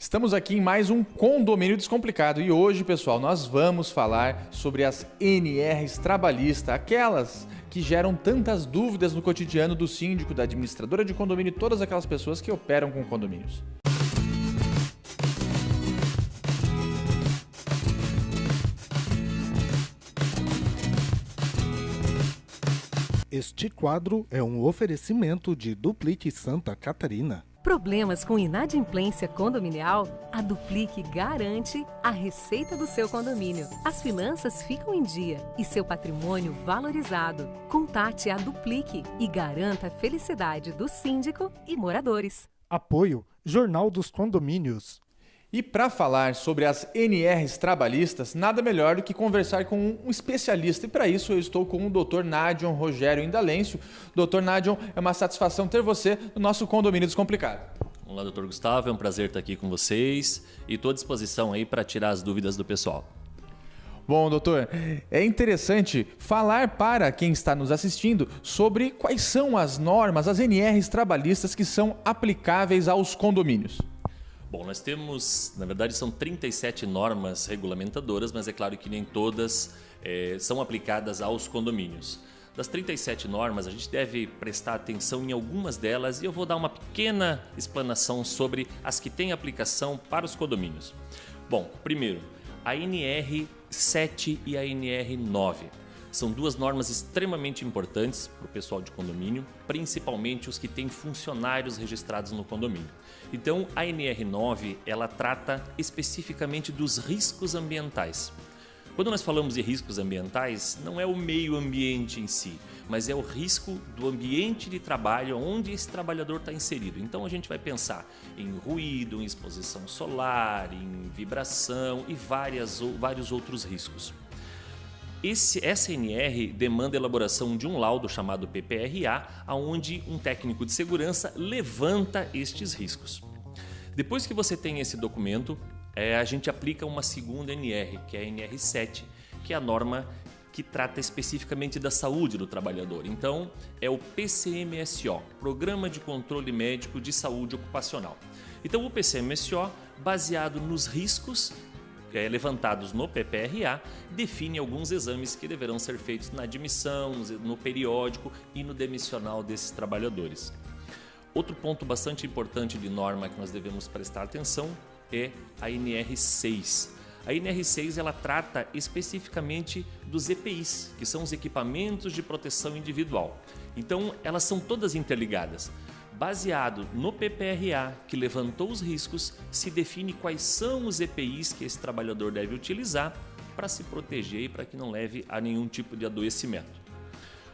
Estamos aqui em mais um Condomínio Descomplicado e hoje, pessoal, nós vamos falar sobre as NRs trabalhistas, aquelas que geram tantas dúvidas no cotidiano do síndico, da administradora de condomínio e todas aquelas pessoas que operam com condomínios. Este quadro é um oferecimento de Duplique Santa Catarina. Problemas com inadimplência condominial? A Duplique garante a receita do seu condomínio. As finanças ficam em dia e seu patrimônio valorizado. Contate a Duplique e garanta a felicidade do síndico e moradores. Apoio Jornal dos Condomínios. E para falar sobre as NRs trabalhistas, nada melhor do que conversar com um especialista. E para isso eu estou com o Dr. Nádion Rogério Indalêncio. Dr. Nádion, é uma satisfação ter você no nosso Condomínio Descomplicado. Olá, Dr. Gustavo, é um prazer estar aqui com vocês e estou à disposição aí para tirar as dúvidas do pessoal. Bom, doutor, é interessante falar para quem está nos assistindo sobre quais são as normas, as NRs trabalhistas que são aplicáveis aos condomínios. Bom, nós temos, na verdade, são 37 normas regulamentadoras, mas é claro que nem todas são aplicadas aos condomínios. Das 37 normas, a gente deve prestar atenção em algumas delas e eu vou dar uma pequena explanação sobre as que têm aplicação para os condomínios. Bom, primeiro, a NR7 e a NR9. São duas normas extremamente importantes para o pessoal de condomínio, principalmente os que têm funcionários registrados no condomínio. Então, a NR9, ela trata especificamente dos riscos ambientais. Quando nós falamos de riscos ambientais, não é o meio ambiente em si, mas é o risco do ambiente de trabalho onde esse trabalhador está inserido. Então, a gente vai pensar em ruído, em exposição solar, em vibração e vários outros riscos. Essa NR demanda a elaboração de um laudo chamado PPRA, onde um técnico de segurança levanta estes riscos. Depois que você tem esse documento, a gente aplica uma segunda NR, que é a NR7, que é a norma que trata especificamente da saúde do trabalhador. Então, é o PCMSO, Programa de Controle Médico de Ocupacional. Então, o PCMSO, baseado nos riscos levantados no PPRA, define alguns exames que deverão ser feitos na admissão, no periódico e no demissional desses trabalhadores. Outro ponto bastante importante de norma que nós devemos prestar atenção é a NR6. A NR6 ela trata especificamente dos EPIs, que são os equipamentos de proteção individual. Então, elas são todas interligadas. Baseado no PPRA, que levantou os riscos, se define quais são os EPIs que esse trabalhador deve utilizar para se proteger e para que não leve a nenhum tipo de adoecimento.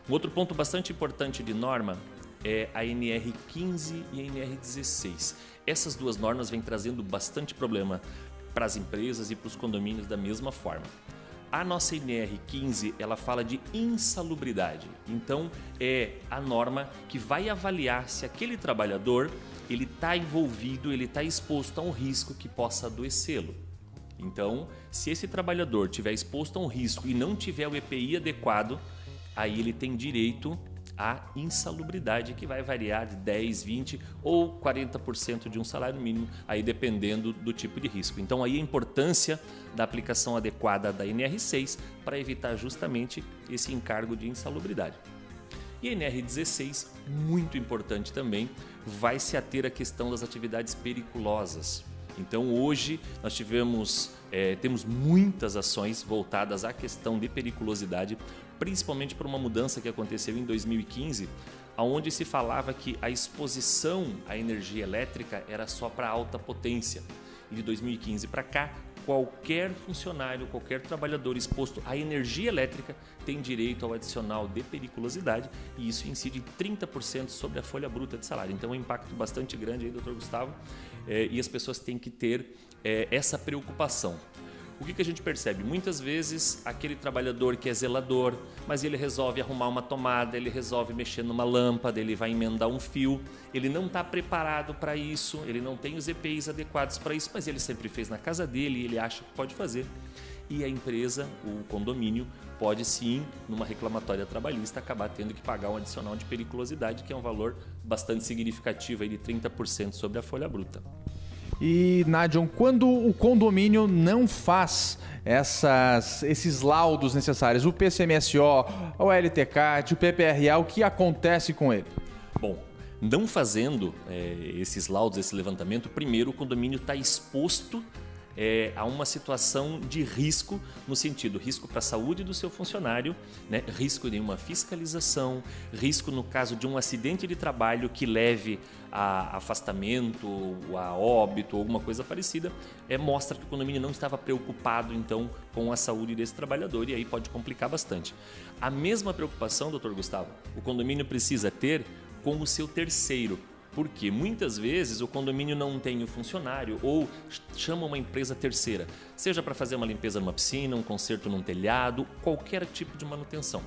Um outro ponto bastante importante de norma é a NR15 e a NR16. Essas duas normas vêm trazendo bastante problema para as empresas e para os condomínios da mesma forma. A nossa NR15, ela fala de insalubridade. Então, é a norma que vai avaliar se aquele trabalhador ele está envolvido, ele está exposto a um risco que possa adoecê-lo. Então, se esse trabalhador estiver exposto a um risco e não tiver o EPI adequado, aí ele tem direito à insalubridade, que vai variar de 10%, 20% ou 40% de um salário mínimo, aí dependendo do tipo de risco. Então aí a importância da aplicação adequada da NR6 para evitar justamente esse encargo de insalubridade. E a NR16, muito importante também, vai se ater à questão das atividades periculosas. Então hoje nós temos muitas ações voltadas à questão de periculosidade, principalmente por uma mudança que aconteceu em 2015, onde se falava que a exposição à energia elétrica era só para alta potência. E de 2015 para cá, qualquer funcionário, qualquer trabalhador exposto à energia elétrica tem direito ao adicional de periculosidade e isso incide 30% sobre a folha bruta de salário. Então é um impacto bastante grande aí, Dr. Gustavo, e as pessoas têm que ter essa preocupação. O que a gente percebe? Muitas vezes aquele trabalhador que é zelador, mas ele resolve arrumar uma tomada, ele resolve mexer numa lâmpada, ele vai emendar um fio, ele não está preparado para isso, ele não tem os EPIs adequados para isso, mas ele sempre fez na casa dele e ele acha que pode fazer. E a empresa, o condomínio, pode sim, numa reclamatória trabalhista, acabar tendo que pagar um adicional de periculosidade, que é um valor bastante significativo aí de 30% sobre a folha bruta. E, Nádion, quando o condomínio não faz esses laudos necessários, o PCMSO, o LTCAT, o PPRA, o que acontece com ele? Bom, não fazendo esses laudos, esse levantamento, primeiro o condomínio está exposto a uma situação de risco, no sentido risco para a saúde do seu funcionário, né? Risco de uma fiscalização, risco no caso de um acidente de trabalho que leve a afastamento, a óbito, alguma coisa parecida, mostra que o condomínio não estava preocupado então com a saúde desse trabalhador e aí pode complicar bastante. A mesma preocupação, doutor Gustavo, o condomínio precisa ter com o seu terceiro. Porque muitas vezes o condomínio não tem o funcionário ou chama uma empresa terceira, seja para fazer uma limpeza numa piscina, um conserto num telhado, qualquer tipo de manutenção.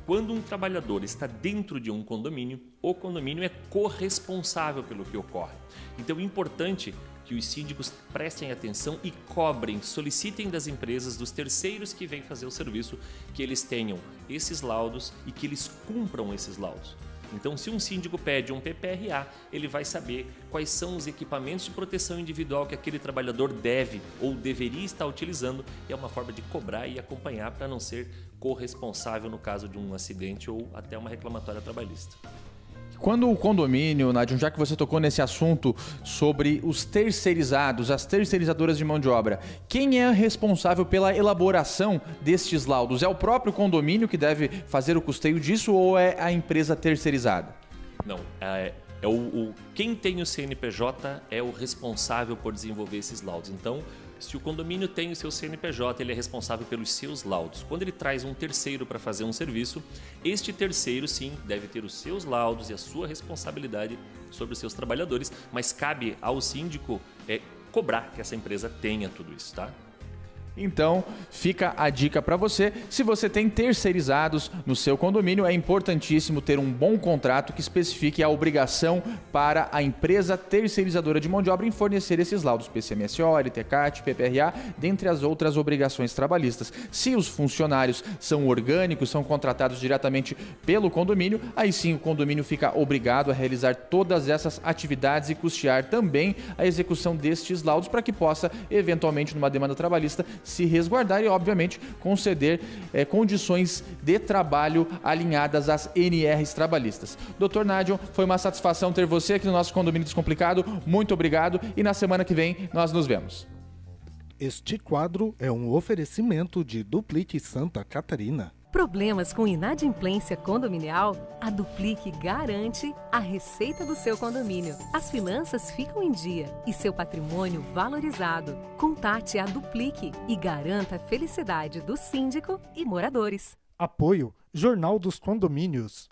Quando um trabalhador está dentro de um condomínio, o condomínio é corresponsável pelo que ocorre. Então é importante que os síndicos prestem atenção e cobrem, solicitem das empresas, dos terceiros que vêm fazer o serviço, que eles tenham esses laudos e que eles cumpram esses laudos. Então, se um síndico pede um PPRA, ele vai saber quais são os equipamentos de proteção individual que aquele trabalhador deve ou deveria estar utilizando. E é uma forma de cobrar e acompanhar para não ser corresponsável no caso de um acidente ou até uma reclamatória trabalhista. Quando o condomínio, Nádion, já que você tocou nesse assunto sobre os terceirizados, as terceirizadoras de mão de obra, quem é responsável pela elaboração destes laudos? É o próprio condomínio que deve fazer o custeio disso ou é a empresa terceirizada? Não, quem tem o CNPJ é o responsável por desenvolver esses laudos. Então, se o condomínio tem o seu CNPJ, ele é responsável pelos seus laudos. Quando ele traz um terceiro para fazer um serviço, este terceiro sim deve ter os seus laudos e a sua responsabilidade sobre os seus trabalhadores, mas cabe ao síndico cobrar que essa empresa tenha tudo isso, tá? Então, fica a dica para você. Se você tem terceirizados no seu condomínio, é importantíssimo ter um bom contrato que especifique a obrigação para a empresa terceirizadora de mão de obra em fornecer esses laudos PCMSO, LTCAT, PPRA, dentre as outras obrigações trabalhistas. Se os funcionários são orgânicos, são contratados diretamente pelo condomínio, aí sim o condomínio fica obrigado a realizar todas essas atividades e custear também a execução destes laudos para que possa, eventualmente, numa demanda trabalhista, se resguardar e, obviamente, conceder condições de trabalho alinhadas às NRs trabalhistas. Dr. Nádion, foi uma satisfação ter você aqui no nosso Condomínio Descomplicado. Muito obrigado e na semana que vem nós nos vemos. Este quadro é um oferecimento de Duplique Santa Catarina. Problemas com inadimplência condominial? A Duplique garante a receita do seu condomínio. As finanças ficam em dia e seu patrimônio valorizado. Contate a Duplique e garanta a felicidade do síndico e moradores. Apoio Jornal dos Condomínios.